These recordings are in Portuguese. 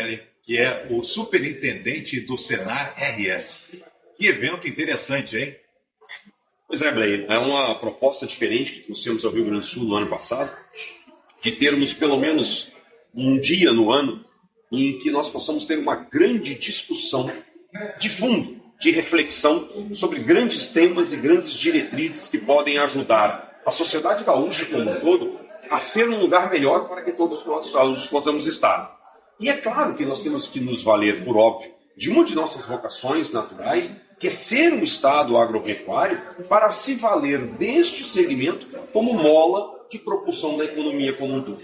Belli, que é o superintendente do Senar RS. Que evento interessante, hein? Pois é, Blair, é uma proposta diferente que trouxemos ao Rio Grande do Sul no ano passado, de termos pelo menos um dia no ano em que nós possamos ter uma grande discussão de fundo, de reflexão sobre grandes temas e grandes diretrizes que podem ajudar a sociedade gaúcha como um todo a ser um lugar melhor para que todos nós possamos estar. E é claro que nós temos que nos valer, por óbvio, de uma de nossas vocações naturais, que é ser um Estado agropecuário, para se valer deste segmento como mola de propulsão da economia como um todo.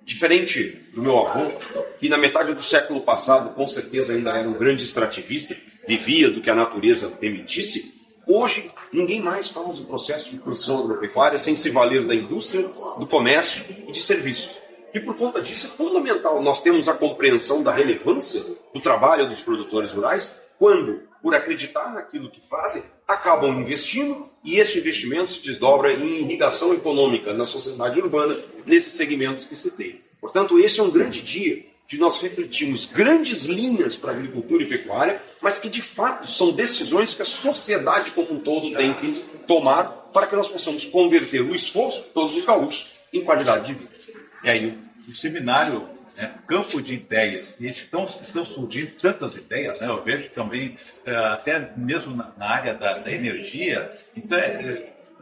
Diferente do meu avô, que na metade do século passado, com certeza ainda era um grande extrativista, vivia do que a natureza permitisse, hoje ninguém mais faz o processo de produção agropecuária sem se valer da indústria, do comércio e de serviços. E por conta disso é fundamental nós termos a compreensão da relevância do trabalho dos produtores rurais quando, por acreditar naquilo que fazem, acabam investindo e esse investimento se desdobra em irrigação econômica na sociedade urbana, nesses segmentos que citei. Portanto, esse é um grande dia de nós refletirmos grandes linhas para a agricultura e pecuária, mas que de fato são decisões que a sociedade como um todo tem que tomar para que nós possamos converter o esforço de todos os gaúchos em qualidade de vida. E aí, o seminário, campo de ideias, e estão surgindo tantas ideias, né? Eu vejo também, até mesmo na área da energia, então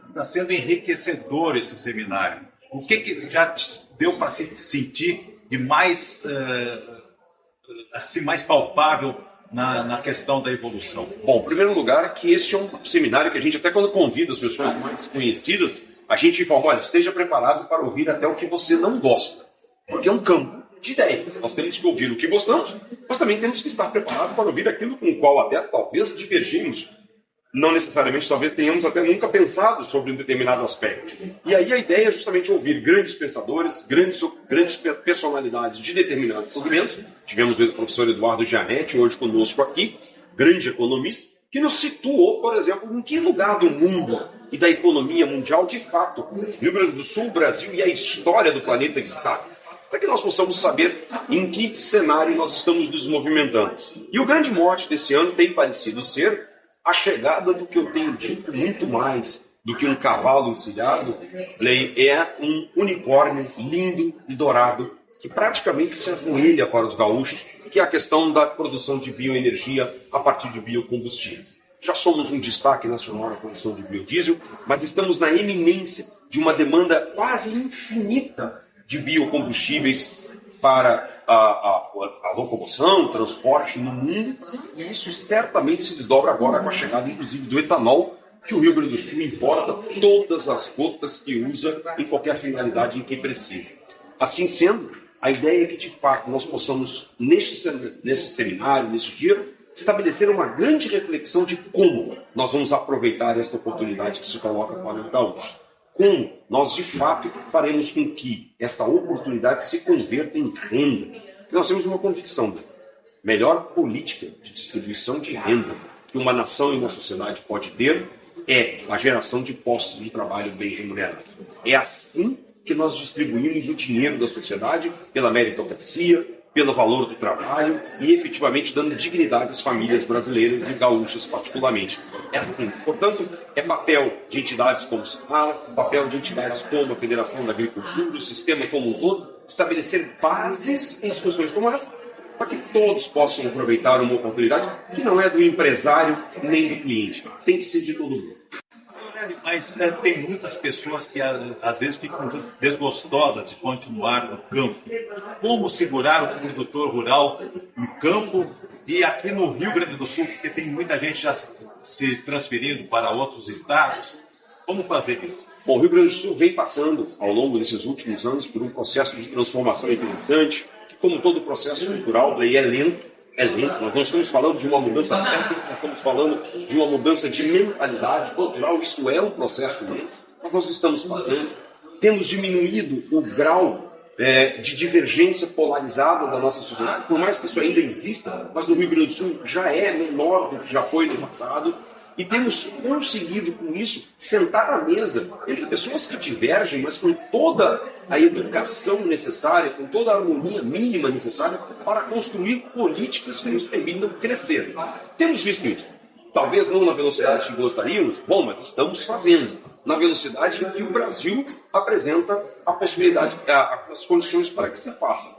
está sendo enriquecedor esse seminário. O que já deu para se sentir de mais, assim, mais palpável na questão da evolução? Bom, em primeiro lugar, que esse é um seminário que a gente, até quando convida as pessoas mais conhecidas, a gente informa, olha, esteja preparado para ouvir até o que você não gosta, porque é um campo de ideias. Nós temos que ouvir o que gostamos, mas também temos que estar preparados para ouvir aquilo com o qual até talvez divergimos. Não necessariamente, talvez tenhamos até nunca pensado sobre um determinado aspecto. E aí a ideia é justamente ouvir grandes pensadores, grandes personalidades de determinados segmentos. Tivemos o professor Eduardo Gianetti hoje conosco aqui, grande economista, que nos situou, por exemplo, em que lugar do mundo e da economia mundial, de fato, Rio Grande do Sul, Brasil e a história do planeta está. Para que nós possamos saber em que cenário nós estamos nos movimentando. E o grande mote desse ano tem parecido ser a chegada do que eu tenho dito muito mais do que um cavalo encilhado, é um unicórnio lindo e dourado que praticamente se ajoelha para os gaúchos, que é a questão da produção de bioenergia a partir de biocombustíveis. Já somos um destaque nacional na produção de biodiesel, mas estamos na eminência de uma demanda quase infinita de biocombustíveis para a locomoção, transporte no mundo, e isso certamente se desdobra agora com a chegada, inclusive, do etanol, que o Rio Grande do Sul importa todas as gotas que usa em qualquer finalidade em que precisa. Assim sendo, a ideia é que, de fato, nós possamos, nesse seminário, nesse dia, estabelecer uma grande reflexão de como nós vamos aproveitar esta oportunidade que se coloca para o gaúcho. Como nós, de fato, faremos com que esta oportunidade se converta em renda. Nós temos uma convicção: melhor política de distribuição de renda que uma nação e uma sociedade pode ter é a geração de postos de trabalho bem remunerados. É assim que nós distribuímos o dinheiro da sociedade pela meritocracia, pelo valor do trabalho e efetivamente dando dignidade às famílias brasileiras e gaúchas particularmente. É assim. Portanto, é papel de entidades como o SENAR, papel de entidades como a Federação da Agricultura, o sistema como um todo, estabelecer bases em discussões como essa, para que todos possam aproveitar uma oportunidade que não é do empresário nem do cliente, tem que ser de todo mundo. Mas tem muitas pessoas que às vezes ficam desgostosas de continuar no campo. Como segurar o produtor rural no campo e aqui no Rio Grande do Sul, porque tem muita gente já se transferindo para outros estados? Como fazer isso? Bom, o Rio Grande do Sul vem passando, ao longo desses últimos anos, por um processo de transformação interessante, que, como todo processo cultural, é lento. Nós não estamos falando de uma mudança técnica, nós estamos falando de uma mudança de mentalidade cultural. Isso é um processo lento, mas nós estamos fazendo. Temos diminuído o grau de divergência polarizada da nossa sociedade, por mais que isso ainda exista, mas no Rio Grande do Sul já é menor do que já foi no passado. e temos conseguido, com isso, sentar à mesa entre pessoas que divergem, mas com toda a educação necessária, com toda a harmonia mínima necessária para construir políticas que nos permitam crescer. Temos visto isso. Talvez não na velocidade que gostaríamos, bom, mas estamos fazendo. Na velocidade que o Brasil apresenta a possibilidade, as condições para que se faça.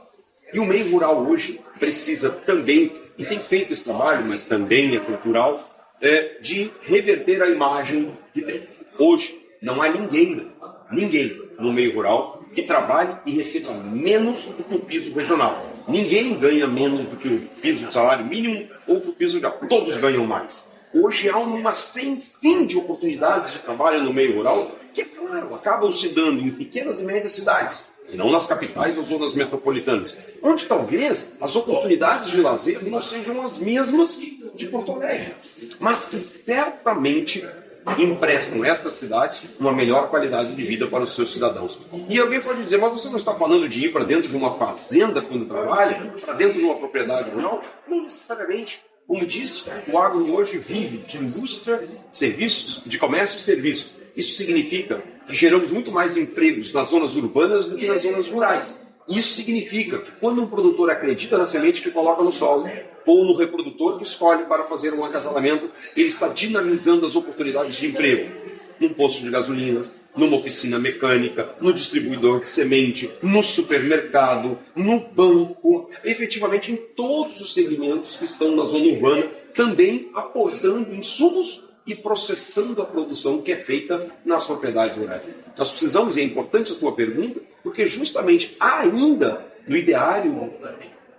E o meio rural hoje precisa também, e tem feito esse trabalho, mas também é cultural, de reverter a imagem que tem. Hoje não há ninguém no meio rural que trabalhe e receba menos do que o piso regional. Ninguém ganha menos do que o piso do salário mínimo ou do piso regional. Todos ganham mais. Hoje há uma sem fim de oportunidades de trabalho no meio rural que, é claro, acabam se dando em pequenas e médias cidades, e não nas capitais ou zonas metropolitanas, onde talvez as oportunidades de lazer não sejam as mesmas de Porto Alegre, mas que certamente emprestam estas cidades uma melhor qualidade de vida para os seus cidadãos. E alguém pode dizer, mas você não está falando de ir para dentro de uma fazenda quando trabalha, para dentro de uma propriedade rural? Não necessariamente. Como disse, o agro hoje vive de indústria, serviços, de comércio e serviços. Isso significa que geramos muito mais empregos nas zonas urbanas do que nas zonas rurais. Isso significa que quando um produtor acredita na semente que coloca no solo, ou no reprodutor que escolhe para fazer um acasalamento, ele está dinamizando as oportunidades de emprego. Num posto de gasolina, numa oficina mecânica, no distribuidor de semente, no supermercado, no banco, efetivamente em todos os segmentos que estão na zona urbana, também aportando insumos e processando a produção que é feita nas propriedades rurais. Nós precisamos, e é importante a tua pergunta, porque justamente há ainda, no ideário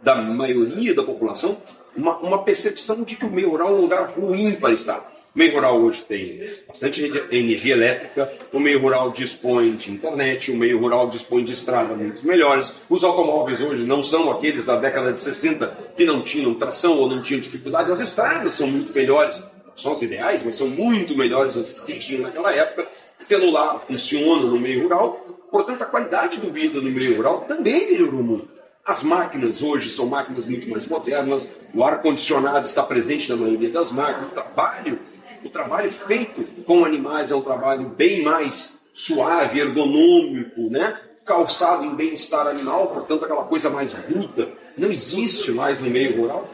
da maioria da população, uma percepção de que o meio rural é um lugar ruim para estar. O meio rural hoje tem bastante energia elétrica, o meio rural dispõe de internet, o meio rural dispõe de estradas muito melhores. Os automóveis hoje não são aqueles da década de 60 que não tinham tração ou não tinham dificuldade. As estradas são muito melhores, são as ideais, mas são muito melhores do que tinham naquela época. Celular funciona no meio rural, portanto a qualidade de vida no meio rural também melhorou muito. As máquinas hoje são máquinas muito mais modernas, o ar-condicionado está presente na maioria das máquinas, o trabalho feito com animais é um trabalho bem mais suave, ergonômico, né? Calçado em bem-estar animal, portanto aquela coisa mais bruta, não existe mais no meio rural.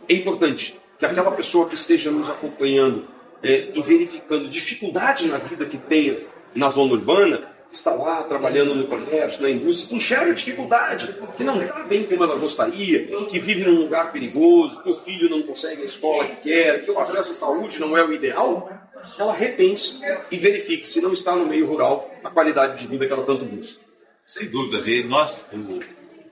É importante que aquela pessoa que esteja nos acompanhando e verificando dificuldade na vida que tenha na zona urbana, está lá trabalhando no comércio, na indústria, que enxerga dificuldade, que não está bem como ela gostaria, que vive num lugar perigoso, que o filho não consegue a escola que quer, que o acesso à saúde não é o ideal, ela repense e verifique se não está no meio rural a qualidade de vida que ela tanto busca. Sem dúvidas, e nós,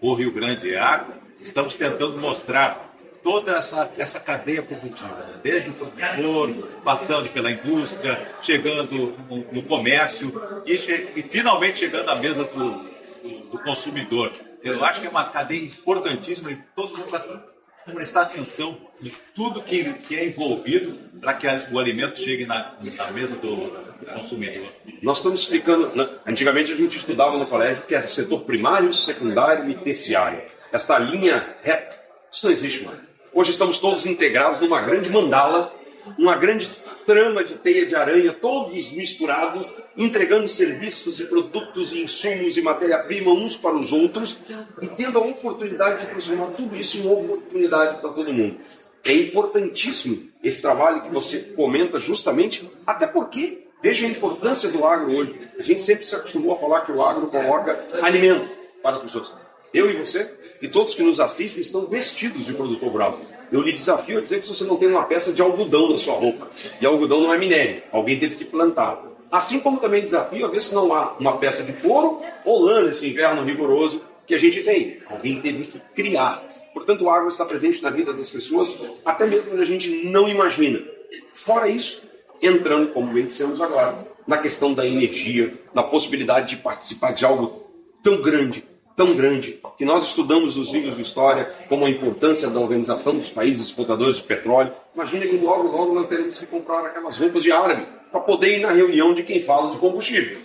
o Rio Grande Agro, estamos tentando mostrar toda essa cadeia produtiva, né? Desde o produtor, passando pela indústria, chegando no comércio e finalmente chegando à mesa do consumidor. Eu acho que é uma cadeia importantíssima e todo mundo vai prestar atenção em tudo que é envolvido para que o alimento chegue na mesa do consumidor. Nós estamos ficando... Antigamente a gente estudava no colégio que era setor primário, secundário e terciário. Esta linha reta, isso não existe mais. Hoje estamos todos integrados numa grande mandala, uma grande trama de teia de aranha, todos misturados, entregando serviços e produtos e insumos e matéria-prima uns para os outros e tendo a oportunidade de transformar tudo isso em uma oportunidade para todo mundo. É importantíssimo esse trabalho que você comenta justamente, até porque, veja a importância do agro hoje. A gente sempre se acostumou a falar que o agro coloca alimento para as pessoas. Eu e você, e todos que nos assistem, estão vestidos de produtor rural. Eu lhe desafio a dizer que se você não tem uma peça de algodão na sua roupa, e algodão não é minério, alguém teve que plantar. Assim como também desafio a ver se não há uma peça de couro ou lã nesse inverno rigoroso que a gente tem. Alguém teve que criar. Portanto, o agro está presente na vida das pessoas, até mesmo onde a gente não imagina. Fora isso, entrando, como bem dissemos agora, na questão da energia, na possibilidade de participar de algo tão grande, que nós estudamos nos livros de história como a importância da organização dos países exportadores de petróleo. Imagina que logo nós teremos que comprar aquelas roupas de árabe para poder ir na reunião de quem fala de combustível.